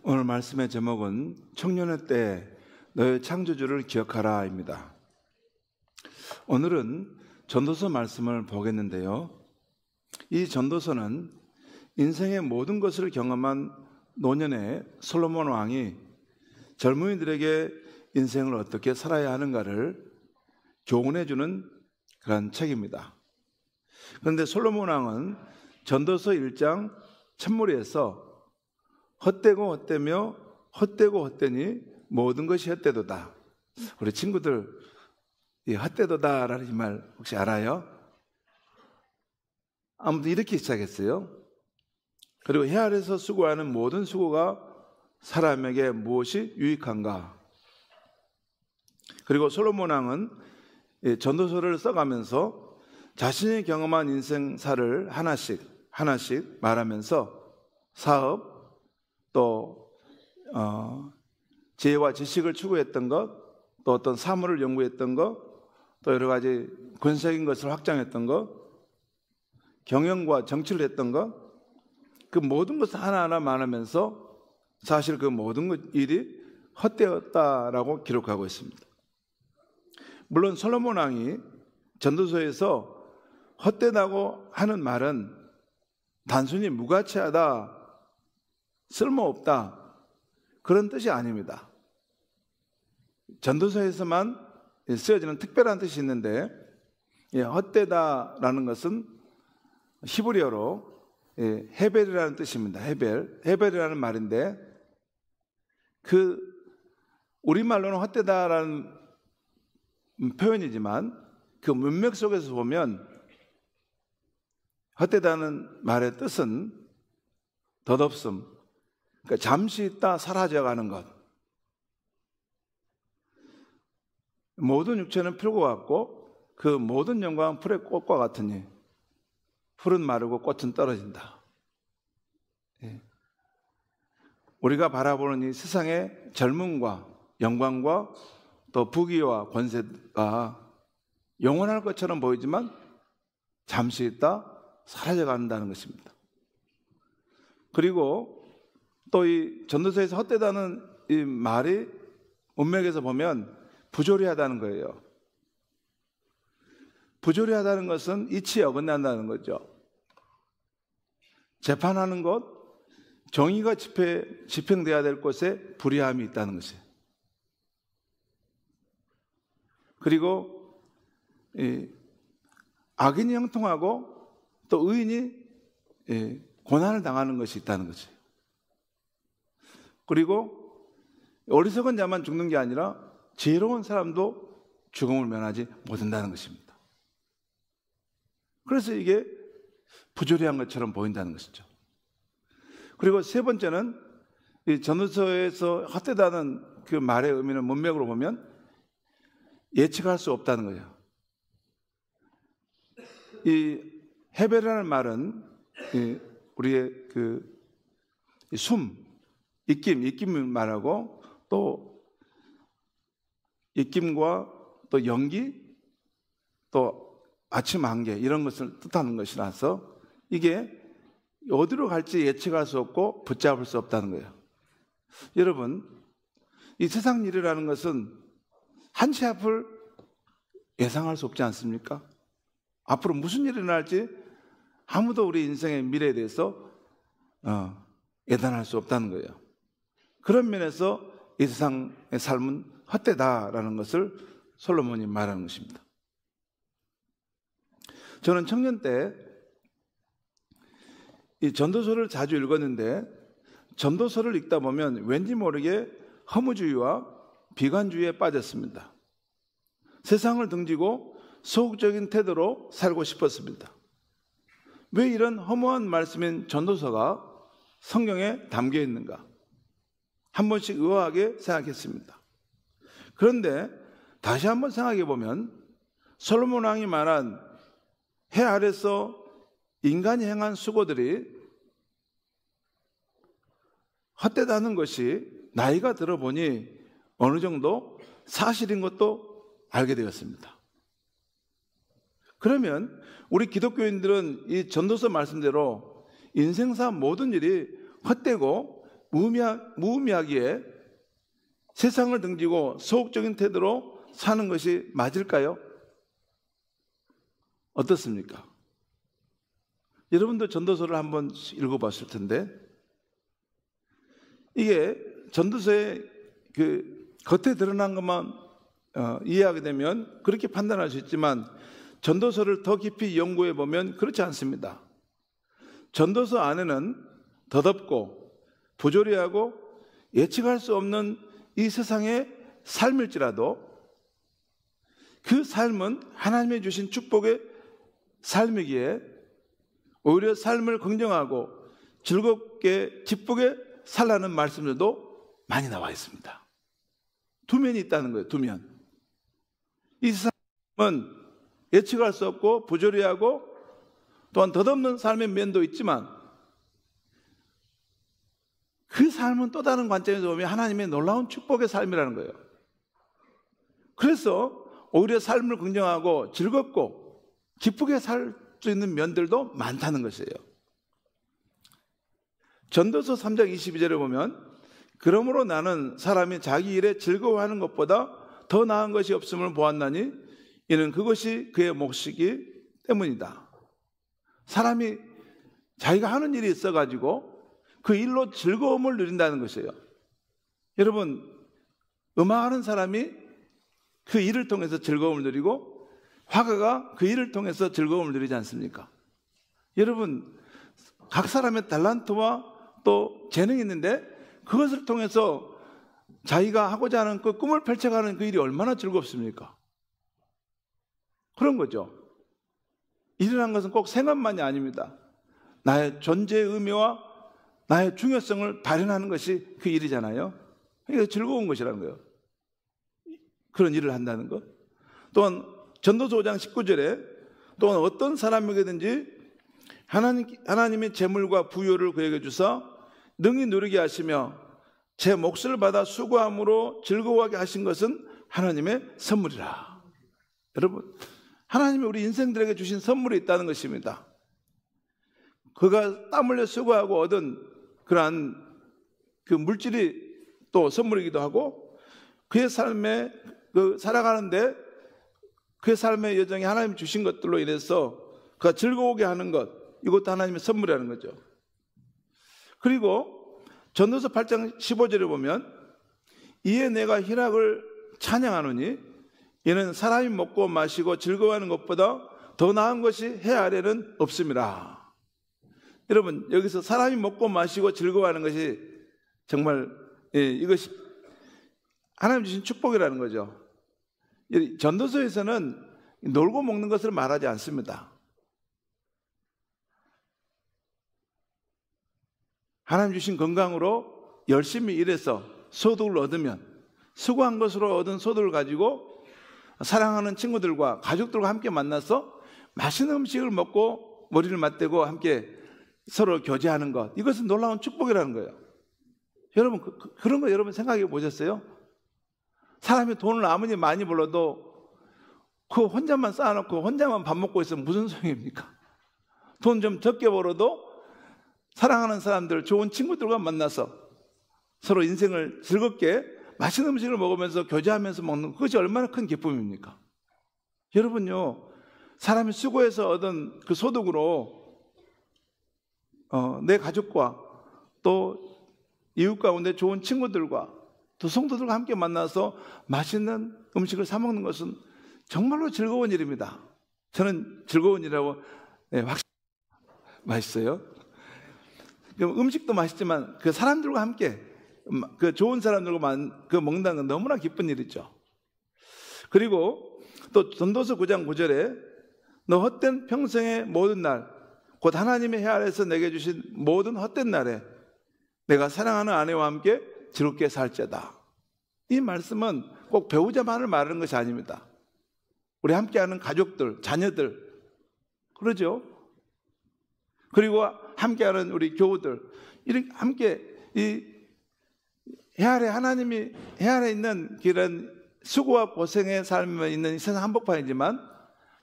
오늘 말씀의 제목은 청년의 때 너의 창조주를 기억하라입니다. 오늘은 전도서 말씀을 보겠는데요. 이 전도서는 인생의 모든 것을 경험한 노년의 솔로몬 왕이 젊은이들에게 인생을 어떻게 살아야 하는가를 교훈해주는 그런 책입니다. 그런데 솔로몬 왕은 전도서 1장 첫무리에서 헛되고 헛되며 헛되고 헛되니 모든 것이 헛되도다. 우리 친구들 이 헛되도다라는 이 말 혹시 알아요? 아무튼 이렇게 시작했어요. 그리고 해 아래서 수고하는 모든 수고가 사람에게 무엇이 유익한가? 그리고 솔로몬 왕은 전도서를 써가면서 자신이 경험한 인생사를 하나씩 말하면서 사업, 또 지혜와 지식을 추구했던 것, 또 어떤 사물을 연구했던 것, 또 여러 가지 권세적인 것을 확장했던 것, 경영과 정치를 했던 것, 그 모든 것을 하나하나 말하면서 사실 그 모든 일이 헛되었다라고 기록하고 있습니다. 물론 솔로몬 왕이 전도서에서 헛되다고 하는 말은 단순히 무가치하다, 쓸모없다 그런 뜻이 아닙니다. 전도서에서만 쓰여지는 특별한 뜻이 있는데 헛되다라는 것은 히브리어로 헤벨이라는 뜻입니다. 헤벨이라는 말인데 그 우리말로는 헛되다라는 표현이지만 그 문맥 속에서 보면 헛되다는 말의 뜻은 덧없음, 그러니까 잠시 있다 사라져가는 것. 모든 육체는 풀과 같고 그 모든 영광은 풀의 꽃과 같으니 풀은 마르고 꽃은 떨어진다. 우리가 바라보는 이 세상의 젊음과 영광과 또 부귀와 권세가 영원할 것처럼 보이지만 잠시 있다 사라져간다는 것입니다. 그리고 또 이 전도서에서 헛되다는 이 말이 문맥에서 보면 부조리하다는 거예요. 부조리하다는 것은 이치에 어긋난다는 거죠. 재판하는 것, 정의가 집행돼야 될 곳에 불의함이 있다는 것이에요. 그리고 악인이 형통하고 또 의인이 고난을 당하는 것이 있다는 거죠. 그리고 어리석은 자만 죽는 게 아니라 지혜로운 사람도 죽음을 면하지 못한다는 것입니다. 그래서 이게 부조리한 것처럼 보인다는 것이죠. 그리고 세 번째는 이 전도서에서 헛되다는 그 말의 의미는 문맥으로 보면 예측할 수 없다는 거예요. 이 헤벨이라는 말은 우리의 그 입김을 말하고 또 입김과 또 연기 또 아침 안개 이런 것을 뜻하는 것이라서 이게 어디로 갈지 예측할 수 없고 붙잡을 수 없다는 거예요. 여러분, 이 세상 일이라는 것은 한치 앞을 예상할 수 없지 않습니까? 앞으로 무슨 일이 일어날지 아무도 우리 인생의 미래에 대해서 예단할 수 없다는 거예요. 그런 면에서 이 세상의 삶은 헛되다라는 것을 솔로몬이 말하는 것입니다. 저는 청년 때 이 전도서를 자주 읽었는데 전도서를 읽다 보면 왠지 모르게 허무주의와 비관주의에 빠졌습니다. 세상을 등지고 소극적인 태도로 살고 싶었습니다. 왜 이런 허무한 말씀인 전도서가 성경에 담겨 있는가? 한 번씩 의아하게 생각했습니다. 그런데 다시 한번 생각해 보면 솔로몬 왕이 말한 해 아래서 인간이 행한 수고들이 헛되다는 것이 나이가 들어보니 어느 정도 사실인 것도 알게 되었습니다. 그러면 우리 기독교인들은 이 전도서 말씀대로 인생사 모든 일이 헛되고 무의미하기에 세상을 등지고 소극적인 태도로 사는 것이 맞을까요? 어떻습니까? 여러분도 전도서를 한번 읽어봤을 텐데, 이게 전도서의 그 겉에 드러난 것만 이해하게 되면 그렇게 판단할 수 있지만, 전도서를 더 깊이 연구해 보면 그렇지 않습니다. 전도서 안에는 더덥고 부조리하고 예측할 수 없는 이 세상의 삶일지라도 그 삶은 하나님이 주신 축복의 삶이기에 오히려 삶을 긍정하고 즐겁게 기쁘게 살라는 말씀들도 많이 나와 있습니다. 두 면이 있다는 거예요. 두 면. 이 세상은 예측할 수 없고 부조리하고 또한 덧없는 삶의 면도 있지만, 그 삶은 또 다른 관점에서 보면 하나님의 놀라운 축복의 삶이라는 거예요. 그래서 오히려 삶을 긍정하고 즐겁고 기쁘게 살 수 있는 면들도 많다는 것이에요. 전도서 3장 22절에 보면, 그러므로 나는 사람이 자기 일에 즐거워하는 것보다 더 나은 것이 없음을 보았나니 이는 그것이 그의 몫이기 때문이다. 사람이 자기가 하는 일이 있어가지고 그 일로 즐거움을 누린다는 것이에요. 여러분, 음악하는 사람이 그 일을 통해서 즐거움을 누리고 화가가 그 일을 통해서 즐거움을 누리지 않습니까? 여러분, 각 사람의 달란트와 또 재능이 있는데 그것을 통해서 자기가 하고자 하는 그 꿈을 펼쳐가는 그 일이 얼마나 즐겁습니까? 그런 거죠. 일이라는 것은 꼭 생업만이 아닙니다. 나의 존재의 의미와 나의 중요성을 발현하는 것이 그 일이잖아요. 이게 즐거운 것이라는 거예요. 그런 일을 한다는 것. 또한 전도서 5장 19절에 또한 어떤 사람에게든지 하나님의 재물과 부요를 그에게 주사 능히 누리게 하시며 제 몫을 받아 수고함으로 즐거워하게 하신 것은 하나님의 선물이라. 여러분, 하나님이 우리 인생들에게 주신 선물이 있다는 것입니다. 그가 땀 흘려 수고하고 얻은 그러한 그 물질이 또 선물이기도 하고, 그의 삶에 살아가는데 그의 삶의 여정에 하나님 주신 것들로 인해서 그가 즐거우게 하는 것, 이것도 하나님의 선물이라는 거죠. 그리고 전도서 8장 15절에 보면, 이에 내가 희락을 찬양하노니 이는 사람이 먹고 마시고 즐거워하는 것보다 더 나은 것이 해 아래는 없음이라. 여러분, 여기서 사람이 먹고 마시고 즐거워하는 것이 정말 이것이 하나님 주신 축복이라는 거죠. 전도서에서는 놀고 먹는 것을 말하지 않습니다. 하나님 주신 건강으로 열심히 일해서 소득을 얻으면 수고한 것으로 얻은 소득을 가지고 사랑하는 친구들과 가족들과 함께 만나서 맛있는 음식을 먹고 머리를 맞대고 함께 서로 교제하는 것, 이것은 놀라운 축복이라는 거예요. 여러분, 그런 거 여러분 생각해 보셨어요? 사람이 돈을 아무리 많이 벌어도 그 혼자만 쌓아놓고 혼자만 밥 먹고 있으면 무슨 소용입니까? 돈 좀 적게 벌어도 사랑하는 사람들, 좋은 친구들과 만나서 서로 인생을 즐겁게 맛있는 음식을 먹으면서 교제하면서 먹는 그것이 얼마나 큰 기쁨입니까? 여러분요, 사람이 수고해서 얻은 그 소득으로 내 가족과 또 이웃 가운데 좋은 친구들과 또 성도들과 함께 만나서 맛있는 음식을 사 먹는 것은 정말로 즐거운 일입니다. 저는 즐거운 일이라고 확실히 맛있어요. 음식도 맛있지만 그 사람들과 함께 그 좋은 사람들과 먹는다는 건 너무나 기쁜 일이죠. 그리고 또 전도서 9장 9절에 너 헛된 평생의 모든 날 곧 하나님의 해 아래에서 내게 주신 모든 헛된 날에 내가 사랑하는 아내와 함께 즐겁게 살자다. 이 말씀은 꼭 배우자만을 말하는 것이 아닙니다. 우리 함께하는 가족들, 자녀들, 그러죠. 그리고 함께하는 우리 교우들, 이렇게 함께 이 해 아래 하나님이 해 아래 있는 그런 수고와 고생의 삶에 있는 세상 한복판이지만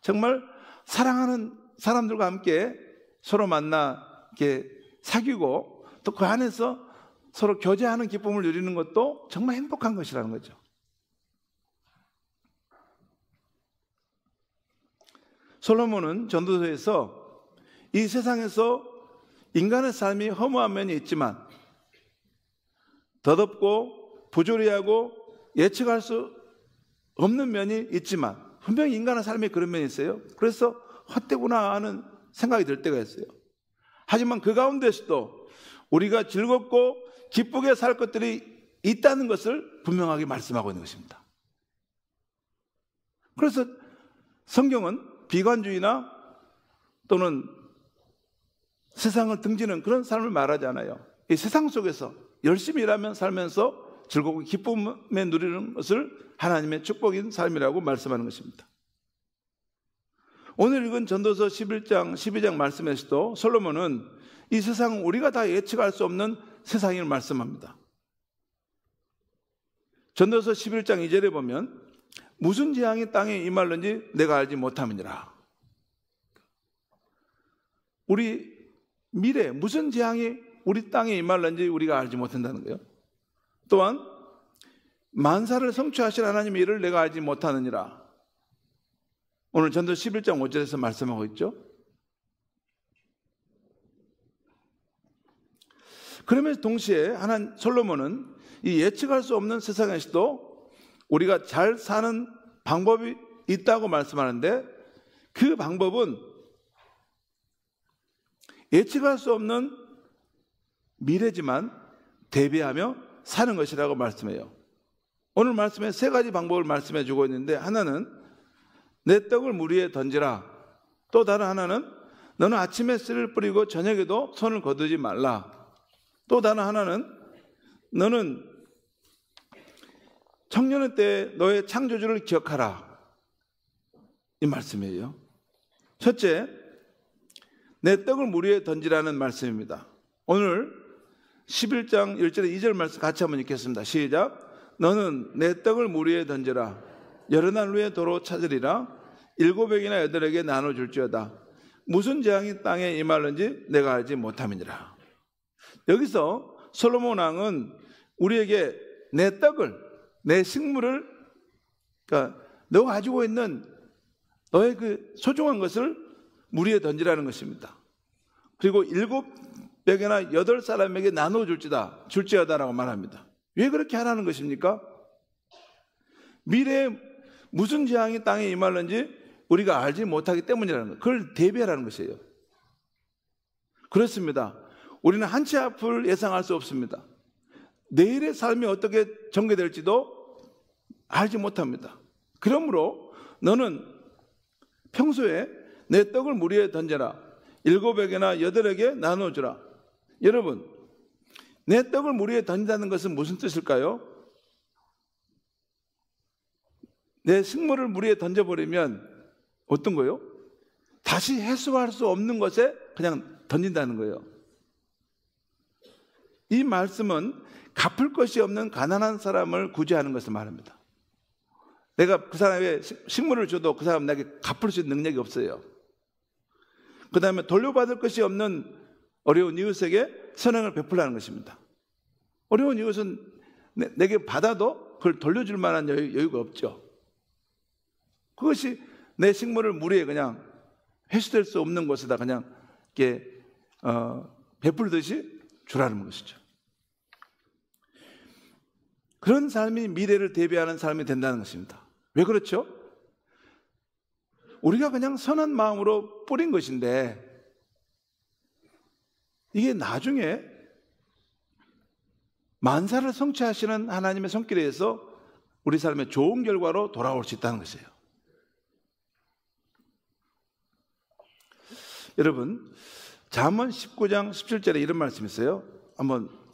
정말 사랑하는 사람들과 함께 서로 만나 이렇게 사귀고 또 그 안에서 서로 교제하는 기쁨을 누리는 것도 정말 행복한 것이라는 거죠. 솔로몬은 전도서에서 이 세상에서 인간의 삶이 허무한 면이 있지만 더덥고 부조리하고 예측할 수 없는 면이 있지만 분명히 인간의 삶에 그런 면이 있어요. 그래서 헛되구나 하는 생각이 들 때가 있어요. 하지만 그 가운데서도 우리가 즐겁고 기쁘게 살 것들이 있다는 것을 분명하게 말씀하고 있는 것입니다. 그래서 성경은 비관주의나 또는 세상을 등지는 그런 삶을 말하지 않아요. 이 세상 속에서 열심히 일하면 살면서 즐겁고 기쁨에 누리는 것을 하나님의 축복인 삶이라고 말씀하는 것입니다. 오늘 읽은 전도서 11장, 12장 말씀에서도 솔로몬은 이 세상은 우리가 다 예측할 수 없는 세상임을 말씀합니다. 전도서 11장 2절에 보면 무슨 재앙이 땅에 임할는지 내가 알지 못함이니라. 우리 미래 무슨 재앙이 우리 땅에 임할는지 우리가 알지 못한다는 거예요. 또한 만사를 성취하실 하나님의 일을 내가 알지 못하느니라. 오늘 전도서 11장 5절에서 말씀하고 있죠. 그러면서 동시에 솔로몬은 이 예측할 수 없는 세상에서도 우리가 잘 사는 방법이 있다고 말씀하는데 그 방법은 예측할 수 없는 미래지만 대비하며 사는 것이라고 말씀해요. 오늘 말씀에 세 가지 방법을 말씀해 주고 있는데 하나는 내 떡을 물 위에 던지라. 또 다른 하나는 너는 아침에 씨를 뿌리고 저녁에도 손을 거두지 말라. 또 다른 하나는 너는 청년의 때에 너의 창조주를 기억하라. 이 말씀이에요. 첫째, 내 떡을 물 위에 던지라는 말씀입니다. 오늘 11장 1절에 2절 말씀 같이 한번 읽겠습니다. 시작. 너는 내 떡을 물 위에 던져라. 여러 날 후에 도로 찾으리라. 7에게나 8에게 나눠줄지어다. 무슨 재앙이 땅에 임할는지 내가 알지 못함이니라. 여기서 솔로몬 왕은 우리에게 내 떡을, 내 식물을, 그러니까 너가 가지고 있는 너의 그 소중한 것을 물 위에 던지라는 것입니다. 그리고 7벽에나 8사람에게 줄지어다라고 말합니다. 왜 그렇게 하라는 것입니까? 미래에 무슨 재앙이 땅에 임할는지 우리가 알지 못하기 때문이라는 것. 그걸 대비하라는 것이에요. 그렇습니다. 우리는 한 치 앞을 예상할 수 없습니다. 내일의 삶이 어떻게 전개될지도 알지 못합니다. 그러므로 너는 평소에 내 떡을 물 위에 던져라. 7에게나 8에게 나눠주라. 여러분, 내 떡을 물 위에 던진다는 것은 무슨 뜻일까요? 내 식물을 물 위에 던져버리면 어떤 거요? 다시 해소할 수 없는 것에 그냥 던진다는 거예요. 이 말씀은 갚을 것이 없는 가난한 사람을 구제하는 것을 말합니다. 내가 그 사람에게 식물을 줘도 그 사람 나에게 갚을 수 있는 능력이 없어요. 그 다음에 돌려받을 것이 없는 어려운 이웃에게 선행을 베풀라는 것입니다. 어려운 이웃은 내게 받아도 그걸 돌려줄 만한 여유가 없죠. 그것이 내 식물을 물 위에 그냥 회수될 수 없는 곳에다 그냥 이렇게 베풀듯이 주라는 것이죠. 그런 삶이 미래를 대비하는 삶이 된다는 것입니다. 왜 그렇죠? 우리가 그냥 선한 마음으로 뿌린 것인데 이게 나중에 만사를 성취하시는 하나님의 손길에 의해서 우리 삶의 좋은 결과로 돌아올 수 있다는 것이에요. 여러분, 잠언 19장 17절에 이런 말씀이 있어요.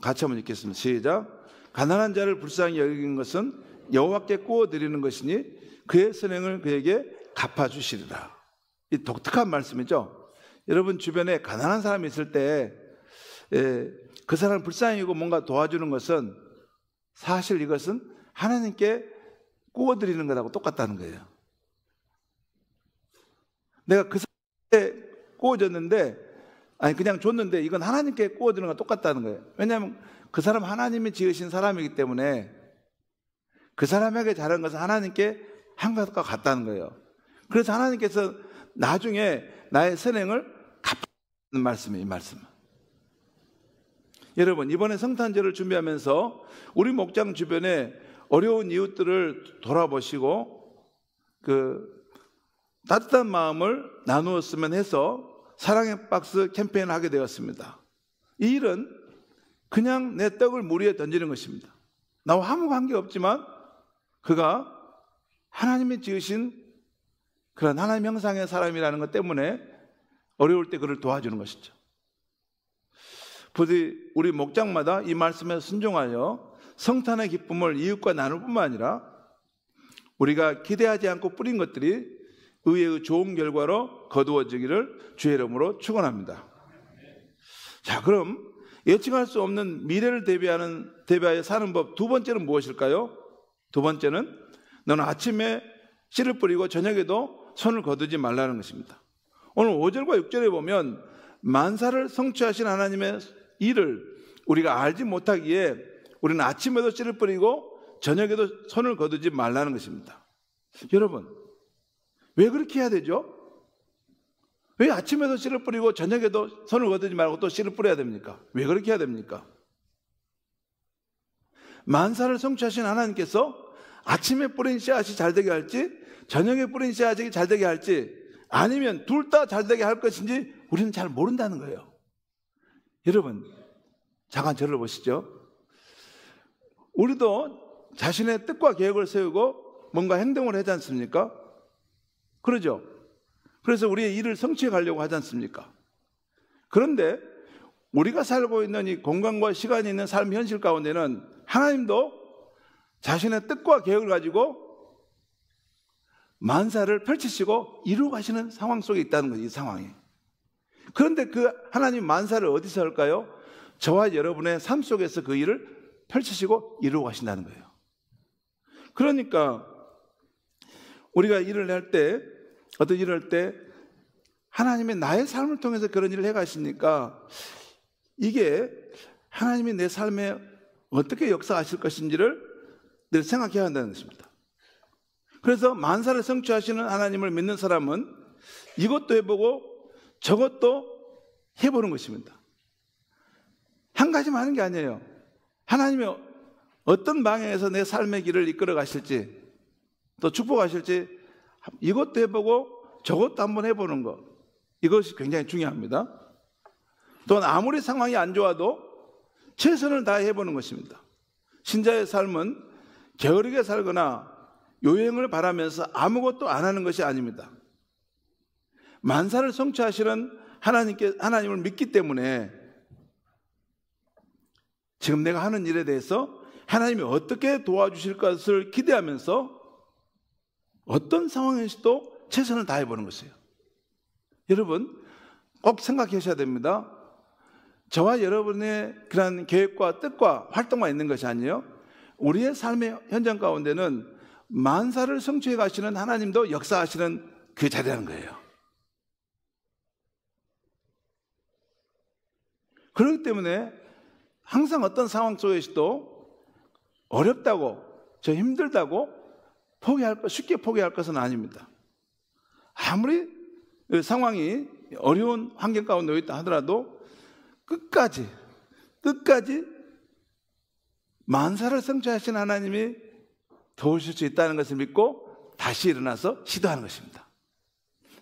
같이 한번 읽겠습니다. 시작. 가난한 자를 불쌍히 여기는 것은 여호와께 구워 드리는 것이니 그의 선행을 그에게 갚아주시리라. 이 독특한 말씀이죠. 여러분 주변에 가난한 사람이 있을 때 그 사람을 불쌍히 여기고 뭔가 도와주는 것은 사실 이것은 하나님께 구워 드리는 것하고 똑같다는 거예요. 내가 그 사람한테 구워줬는데 그냥 줬는데 이건 하나님께 구워드리는 것과 똑같다는 거예요. 왜냐하면 그 사람 하나님이 지으신 사람이기 때문에 그 사람에게 잘한 것은 하나님께 한 것과 같다는 거예요. 그래서 하나님께서 나중에 나의 선행을 갚는 말씀이에요. 이 말씀은. 여러분, 이번에 성탄절을 준비하면서 우리 목장 주변에 어려운 이웃들을 돌아보시고 그 따뜻한 마음을 나누었으면 해서 사랑의 박스 캠페인을 하게 되었습니다. 이 일은 그냥 내 떡을 물 위에 던지는 것입니다. 나와 아무 관계 없지만 그가 하나님이 지으신 그런 하나님 형상의 사람이라는 것 때문에 어려울 때 그를 도와주는 것이죠. 부디 우리 목장마다 이 말씀에 순종하여 성탄의 기쁨을 이웃과 나눌 뿐만 아니라 우리가 기대하지 않고 뿌린 것들이 의외의 좋은 결과로 거두어지기를 주의 이름으로 축원합니다. 자, 그럼 예측할 수 없는 미래를 대비하여 사는 법 두 번째는 무엇일까요? 두 번째는 너는 아침에 씨를 뿌리고 저녁에도 손을 거두지 말라는 것입니다. 오늘 5절과 6절에 보면 만사를 성취하신 하나님의 일을 우리가 알지 못하기에 우리는 아침에도 씨를 뿌리고 저녁에도 손을 거두지 말라는 것입니다. 여러분, 왜 그렇게 해야 되죠? 왜 아침에도 씨를 뿌리고 저녁에도 손을 거두지 말고 또 씨를 뿌려야 됩니까? 왜 그렇게 해야 됩니까? 만사를 성취하신 하나님께서 아침에 뿌린 씨앗이 잘되게 할지 저녁에 뿌린 씨앗이 잘되게 할지 아니면 둘 다 잘되게 할 것인지 우리는 잘 모른다는 거예요. 여러분, 잠깐 저를 보시죠. 우리도 자신의 뜻과 계획을 세우고 뭔가 행동을 하지 않습니까? 그러죠. 그래서 우리의 일을 성취해 가려고 하지 않습니까? 그런데 우리가 살고 있는 이 공간과 시간이 있는 삶 현실 가운데는 하나님도 자신의 뜻과 계획을 가지고 만사를 펼치시고 이루어 가시는 상황 속에 있다는 거죠. 이 상황이. 그런데 그 하나님 만사를 어디서 할까요? 저와 여러분의 삶 속에서 그 일을 펼치시고 이루어 가신다는 거예요. 그러니까 우리가 일을 할 때, 어떤 일을 할 때 하나님이 나의 삶을 통해서 그런 일을 해 가시니까 이게 하나님이 내 삶에 어떻게 역사하실 것인지를 늘 생각해야 한다는 것입니다. 그래서 만사를 성취하시는 하나님을 믿는 사람은 이것도 해보고 저것도 해보는 것입니다. 한 가지만 하는 게 아니에요. 하나님이 어떤 방향에서 내 삶의 길을 이끌어 가실지 또 축복하실지 이것도 해보고 저것도 한번 해보는 것, 이것이 굉장히 중요합니다. 또한 아무리 상황이 안 좋아도 최선을 다해 해보는 것입니다. 신자의 삶은 게으르게 살거나 요행을 바라면서 아무것도 안 하는 것이 아닙니다. 만사를 성취하시는 하나님을 믿기 때문에 지금 내가 하는 일에 대해서 하나님이 어떻게 도와주실 것을 기대하면서 어떤 상황에서도 최선을 다해보는 것이에요. 여러분, 꼭 생각하셔야 됩니다. 저와 여러분의 그런 계획과 뜻과 활동만 있는 것이 아니에요. 우리의 삶의 현장 가운데는 만사를 성취해 가시는 하나님도 역사하시는 그 자리라는 거예요. 그렇기 때문에 항상 어떤 상황 속에서도 어렵다고, 저 힘들다고 쉽게 포기할 것은 아닙니다. 아무리 상황이 어려운 환경 가운데 있다 하더라도 끝까지 만사를 성취하신 하나님이 도우실 수 있다는 것을 믿고 다시 일어나서 시도하는 것입니다.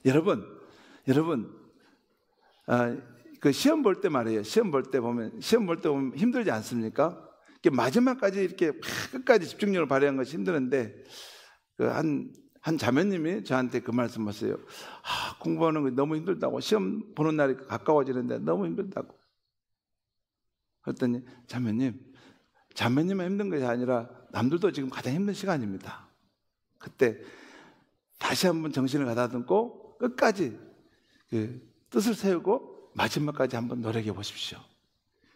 여러분, 그 시험 볼 때 말이에요. 시험 볼 때 보면 힘들지 않습니까? 마지막까지 이렇게 끝까지 집중력을 발휘한 것이 힘드는데 한 자매님이 저한테 그 말씀하세요. 공부하는 거 너무 힘들다고, 시험 보는 날이 가까워지는데 너무 힘들다고. 그랬더니 자매님만 힘든 것이 아니라 남들도 지금 가장 힘든 시간입니다. 그때 다시 한번 정신을 가다듬고 끝까지 그 뜻을 세우고 마지막까지 한번 노력해 보십시오.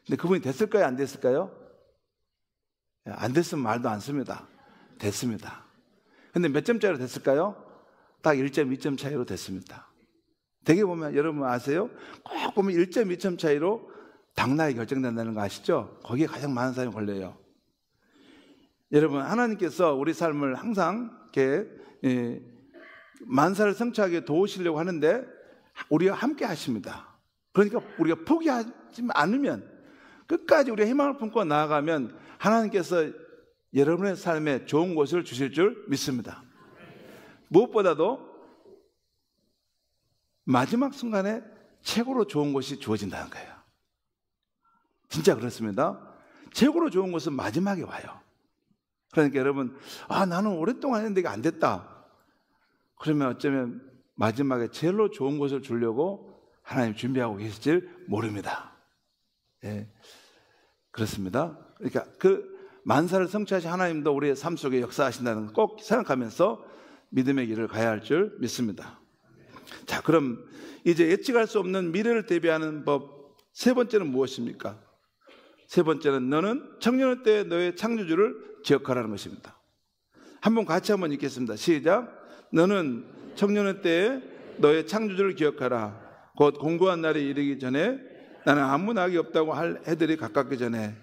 근데 그분이 됐을까요? 안 됐을까요? 안 됐으면 말도 안 씁니다. 됐습니다. 근데 몇 점짜리로 됐을까요? 딱 1.2점 차이로 됐습니다. 되게 보면 여러분 아세요? 꼭 보면 1.2점 차이로 당락이 결정된다는 거 아시죠? 거기에 가장 많은 사람이 걸려요. 여러분, 하나님께서 우리 삶을 항상 이렇게 만사를 성취하게 도우시려고 하는데 우리와 함께 하십니다. 그러니까 우리가 포기하지 않으면, 끝까지 우리가 희망을 품고 나아가면 하나님께서 여러분의 삶에 좋은 것을 주실 줄 믿습니다. 무엇보다도 마지막 순간에 최고로 좋은 것이 주어진다는 거예요. 진짜 그렇습니다. 최고로 좋은 것은 마지막에 와요. 그러니까 여러분, 나는 오랫동안 했는데 이게 안 됐다. 그러면 어쩌면 마지막에 제일로 좋은 것을 주려고 하나님 준비하고 계실지 모릅니다. 예, 그렇습니다. 그러니까 그 만사를 성취하신 하나님도 우리의 삶 속에 역사하신다는 걸 꼭 생각하면서 믿음의 길을 가야 할 줄 믿습니다. 자, 그럼 이제 예측할 수 없는 미래를 대비하는 법, 세 번째는 무엇입니까? 세 번째는 너는 청년의 때에 너의 창조주를 기억하라는 것입니다. 한번 같이 한번 읽겠습니다. 시작. 너는 청년의 때에 너의 창조주를 기억하라. 곧 공고한 날이 이르기 전에, 나는 아무 낙이 없다고 할 해들이 가깝기 전에,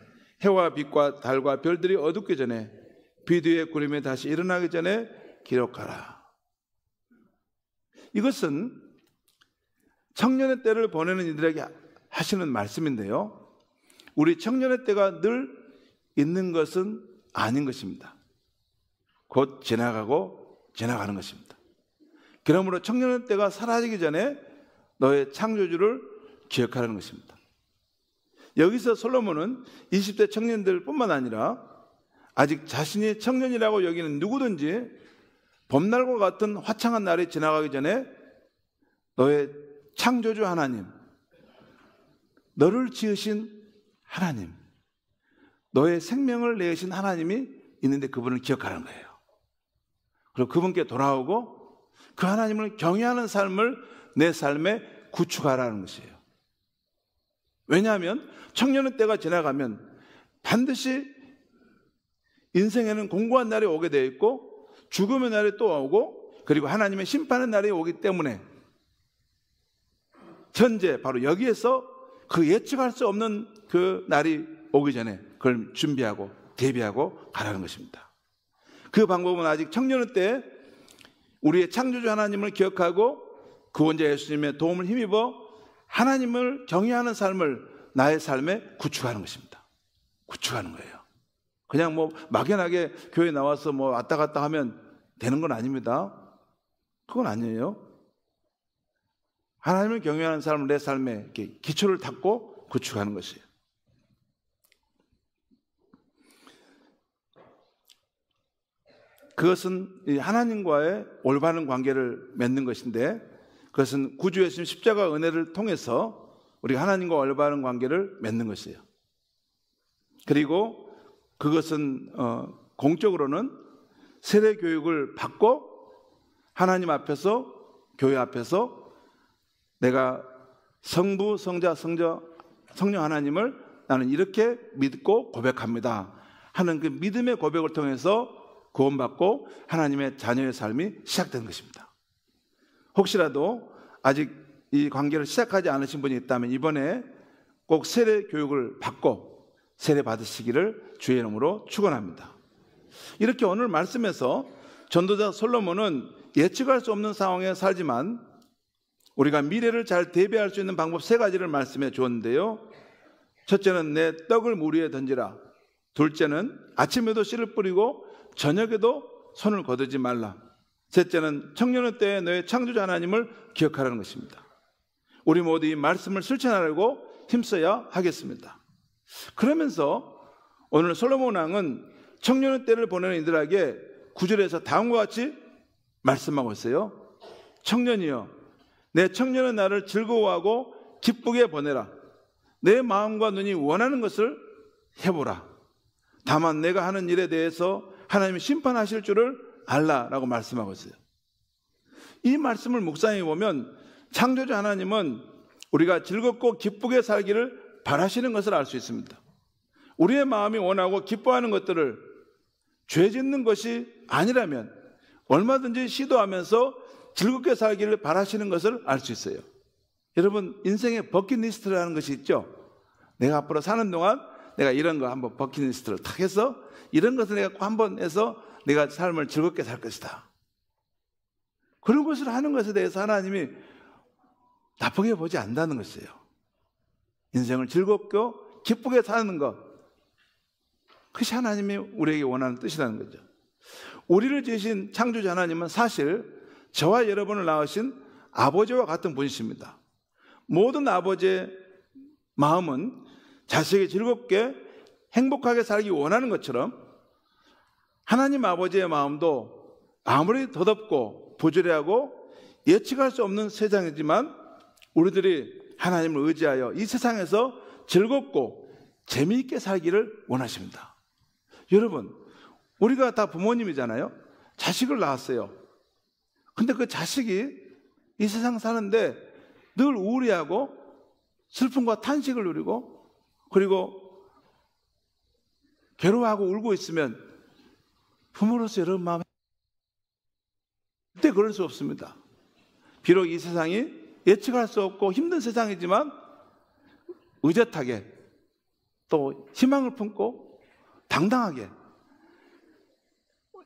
해와 빛과 달과 별들이 어둡기 전에, 비 뒤에 구름이 다시 일어나기 전에 기록하라. 이것은 청년의 때를 보내는 이들에게 하시는 말씀인데요, 우리 청년의 때가 늘 있는 것은 아닌 것입니다. 곧 지나가는 것입니다. 그러므로 청년의 때가 사라지기 전에 너의 창조주를 기억하라는 것입니다. 여기서 솔로몬은 20대 청년들 뿐만 아니라 아직 자신이 청년이라고 여기는 누구든지 봄날과 같은 화창한 날이 지나가기 전에 너의 창조주 하나님, 너를 지으신 하나님, 너의 생명을 내신 하나님이 있는데 그분을 기억하라는 거예요. 그리고 그분께 돌아오고 그 하나님을 경외하는 삶을 내 삶에 구축하라는 것이에요. 왜냐하면 청년의 때가 지나가면 반드시 인생에는 공고한 날이 오게 되어 있고 죽음의 날이 또 오고 그리고 하나님의 심판의 날이 오기 때문에 현재 바로 여기에서 그 예측할 수 없는 그 날이 오기 전에 그걸 준비하고 대비하고 가라는 것입니다. 그 방법은 아직 청년의 때에 우리의 창조주 하나님을 기억하고 구원자 예수님의 도움을 힘입어 하나님을 경외하는 삶을 나의 삶에 구축하는 것입니다. 구축하는 거예요. 그냥 막연하게 교회 나와서 왔다 갔다 하면 되는 건 아닙니다. 그건 아니에요. 하나님을 경외하는 삶을 내 삶에 이렇게 기초를 닦고 구축하는 것이에요. 그것은 하나님과의 올바른 관계를 맺는 것인데, 그것은 구주 예수님 십자가 은혜를 통해서 우리가 하나님과 올바른 관계를 맺는 것이에요. 그리고 그것은 공적으로는 세례 교육을 받고 하나님 앞에서, 교회 앞에서 내가 성부, 성자, 성령 하나님을 나는 이렇게 믿고 고백합니다 하는 그 믿음의 고백을 통해서 구원받고 하나님의 자녀의 삶이 시작된 것입니다. 혹시라도 아직 이 관계를 시작하지 않으신 분이 있다면 이번에 꼭 세례 교육을 받고 세례 받으시기를 주의 이름으로 축원합니다. 이렇게 오늘 말씀에서 전도자 솔로몬은 예측할 수 없는 상황에 살지만 우리가 미래를 잘 대비할 수 있는 방법 세 가지를 말씀해 주었는데요, 첫째는 내 떡을 물 위에 던지라. 둘째는 아침에도 씨를 뿌리고 저녁에도 손을 거두지 말라. 셋째는 청년의 때에 너의 창조자 하나님을 기억하라는 것입니다. 우리 모두 이 말씀을 실천하려고 힘써야 하겠습니다. 그러면서 오늘 솔로몬 왕은 청년의 때를 보내는 이들에게 9절에서 다음과 같이 말씀하고 있어요. 청년이여, 내 청년의 날을 즐거워하고 기쁘게 보내라. 내 마음과 눈이 원하는 것을 해보라. 다만 내가 하는 일에 대해서 하나님이 심판하실 줄을 알라라고 말씀하고 있어요. 이 말씀을 묵상해 보면 창조주 하나님은 우리가 즐겁고 기쁘게 살기를 바라시는 것을 알 수 있습니다. 우리의 마음이 원하고 기뻐하는 것들을 죄 짓는 것이 아니라면 얼마든지 시도하면서 즐겁게 살기를 바라시는 것을 알 수 있어요. 여러분, 인생에 버킷리스트라는 것이 있죠. 내가 앞으로 사는 동안 내가 이런 거 한번 버킷리스트를 탁 해서 이런 것을 내가 꼭 한번 해서 내가 삶을 즐겁게 살 것이다. 그런 것을 하는 것에 대해서 하나님이 나쁘게 보지 않는다는 것이에요. 인생을 즐겁게 기쁘게 사는 것, 그것이 하나님이 우리에게 원하는 뜻이라는 거죠. 우리를 지으신 창조자 하나님은 사실 저와 여러분을 낳으신 아버지와 같은 분이십니다. 모든 아버지의 마음은 자식이 즐겁게 행복하게 살기 원하는 것처럼 하나님 아버지의 마음도 아무리 더덥고 부조리하고 예측할 수 없는 세상이지만 우리들이 하나님을 의지하여 이 세상에서 즐겁고 재미있게 살기를 원하십니다. 여러분, 우리가 다 부모님이잖아요. 자식을 낳았어요. 근데 그 자식이 이 세상 사는데 늘 우울해하고 슬픔과 탄식을 누리고 그리고 괴로워하고 울고 있으면 부모로서 여러분 마음에 절대 그럴 수 없습니다. 비록 이 세상이 예측할 수 없고 힘든 세상이지만 의젓하게 또 희망을 품고 당당하게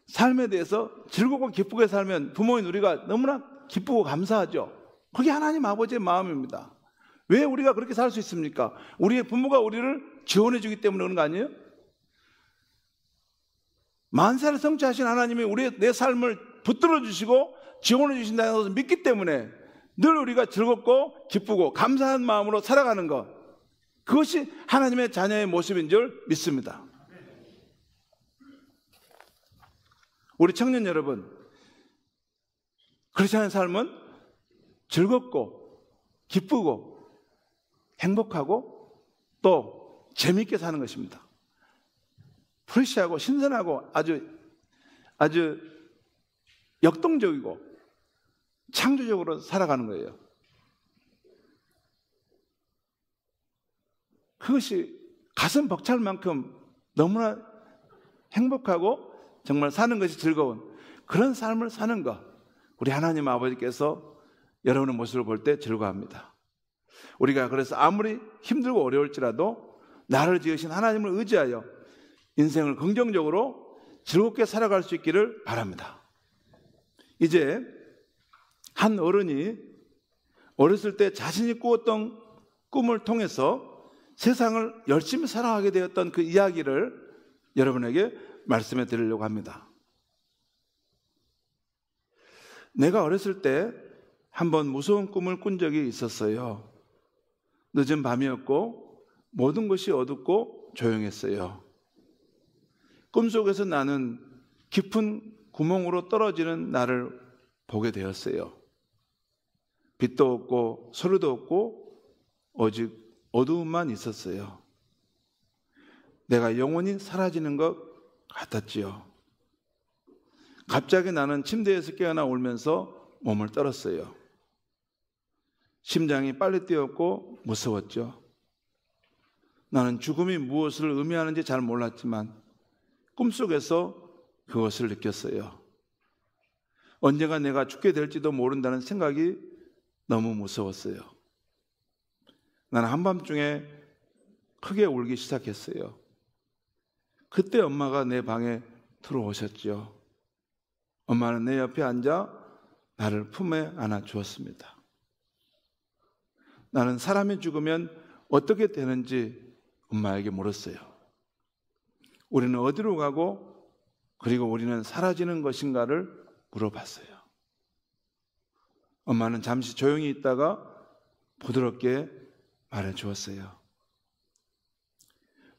삶에 대해서 즐겁고 기쁘게 살면 부모인 우리가 너무나 기쁘고 감사하죠. 그게 하나님 아버지의 마음입니다. 왜 우리가 그렇게 살 수 있습니까? 우리의 부모가 우리를 지원해 주기 때문에 그런 거 아니에요? 만세를 성취하신 하나님이 내 삶을 붙들어 주시고 지원해 주신다는 것을 믿기 때문에 늘 우리가 즐겁고 기쁘고 감사한 마음으로 살아가는 것, 그것이 하나님의 자녀의 모습인 줄 믿습니다. 우리 청년 여러분, 그렇지 않은 삶은 즐겁고 기쁘고 행복하고 또 재미있게 사는 것입니다. 프레시하고 신선하고 아주 역동적이고 창조적으로 살아가는 거예요. 그것이 가슴 벅찰 만큼 너무나 행복하고 정말 사는 것이 즐거운 그런 삶을 사는 것, 우리 하나님 아버지께서 여러분의 모습을 볼 때 즐거워합니다. 우리가 그래서 아무리 힘들고 어려울지라도 나를 지으신 하나님을 의지하여 인생을 긍정적으로 즐겁게 살아갈 수 있기를 바랍니다. 이제 한 어른이 어렸을 때 자신이 꾸었던 꿈을 통해서 세상을 열심히 살아가게 되었던 그 이야기를 여러분에게 말씀해 드리려고 합니다. 내가 어렸을 때 한번 무서운 꿈을 꾼 적이 있었어요. 늦은 밤이었고 모든 것이 어둡고 조용했어요. 꿈속에서 나는 깊은 구멍으로 떨어지는 나를 보게 되었어요. 빛도 없고 소리도 없고 오직 어두움만 있었어요. 내가 영원히 사라지는 것 같았지요. 갑자기 나는 침대에서 깨어나 울면서 몸을 떨었어요. 심장이 빨리 뛰었고 무서웠죠. 나는 죽음이 무엇을 의미하는지 잘 몰랐지만 꿈속에서 그것을 느꼈어요. 언젠가 내가 죽게 될지도 모른다는 생각이 너무 무서웠어요. 나는 한밤중에 크게 울기 시작했어요. 그때 엄마가 내 방에 들어오셨죠. 엄마는 내 옆에 앉아 나를 품에 안아 주었습니다. 나는 사람이 죽으면 어떻게 되는지 엄마에게 물었어요. 우리는 어디로 가고 그리고 우리는 사라지는 것인가를 물어봤어요. 엄마는 잠시 조용히 있다가 부드럽게 말해 주었어요.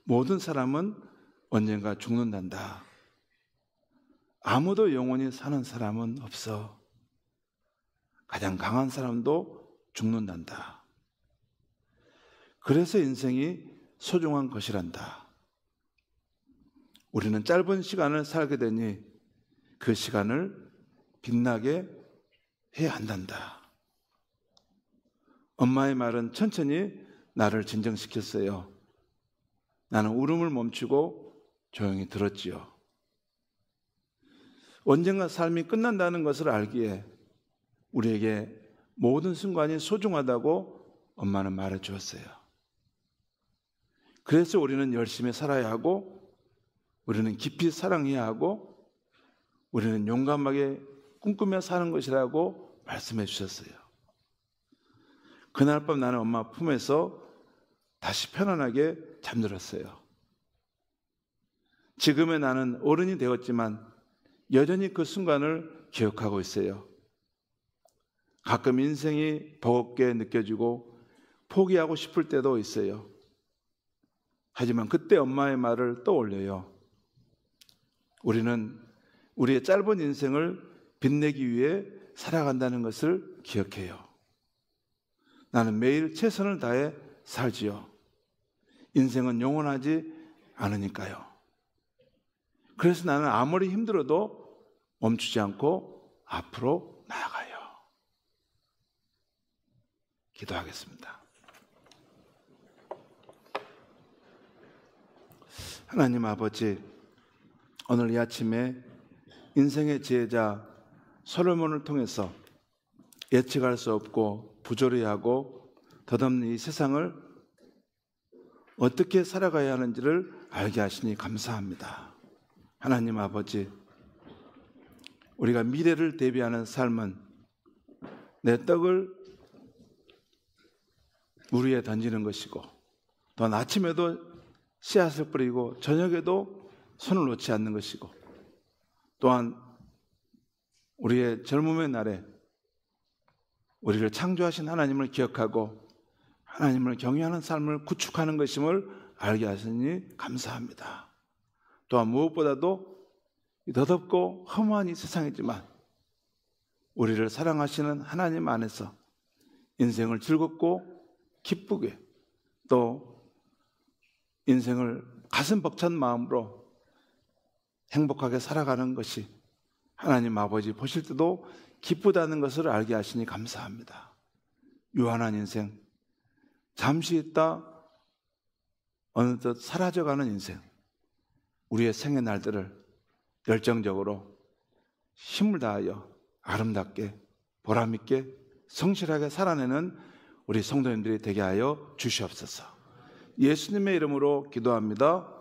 모든 사람은 언젠가 죽는단다. 아무도 영원히 사는 사람은 없어. 가장 강한 사람도 죽는단다. 그래서 인생이 소중한 것이란다. 우리는 짧은 시간을 살게 되니 그 시간을 빛나게 해야 한단다. 엄마의 말은 천천히 나를 진정시켰어요. 나는 울음을 멈추고 조용히 들었지요. 언젠가 삶이 끝난다는 것을 알기에 우리에게 모든 순간이 소중하다고 엄마는 말해 주었어요. 그래서 우리는 열심히 살아야 하고, 우리는 깊이 사랑해야 하고, 우리는 용감하게 꿈꾸며 사는 것이라고 말씀해 주셨어요. 그날 밤 나는 엄마 품에서 다시 편안하게 잠들었어요. 지금의 나는 어른이 되었지만 여전히 그 순간을 기억하고 있어요. 가끔 인생이 버겁게 느껴지고 포기하고 싶을 때도 있어요. 하지만 그때 엄마의 말을 떠올려요. 우리는 우리의 짧은 인생을 빛내기 위해 살아간다는 것을 기억해요. 나는 매일 최선을 다해 살지요. 인생은 영원하지 않으니까요. 그래서 나는 아무리 힘들어도 멈추지 않고 앞으로 나아가요. 기도하겠습니다. 하나님 아버지, 오늘 이 아침에 인생의 지혜자 솔로몬을 통해서 예측할 수 없고 부조리하고 덧없는 이 세상을 어떻게 살아가야 하는지를 알게 하시니 감사합니다. 하나님 아버지, 우리가 미래를 대비하는 삶은 내 떡을 물 위에 던지는 것이고, 또한 아침에도 씨앗을 뿌리고 저녁에도 손을 놓지 않는 것이고, 또한 우리의 젊음의 날에 우리를 창조하신 하나님을 기억하고 하나님을 경외하는 삶을 구축하는 것임을 알게 하시니 감사합니다. 또한 무엇보다도 더덥고 험한 이 세상이지만 우리를 사랑하시는 하나님 안에서 인생을 즐겁고 기쁘게, 또 인생을 가슴 벅찬 마음으로 행복하게 살아가는 것이 하나님 아버지 보실 때도 기쁘다는 것을 알게 하시니 감사합니다. 유한한 인생, 잠시 있다 어느덧 사라져가는 인생, 우리의 생의 날들을 열정적으로 힘을 다하여 아름답게 보람있게 성실하게 살아내는 우리 성도님들이 되게 하여 주시옵소서. 예수님의 이름으로 기도합니다.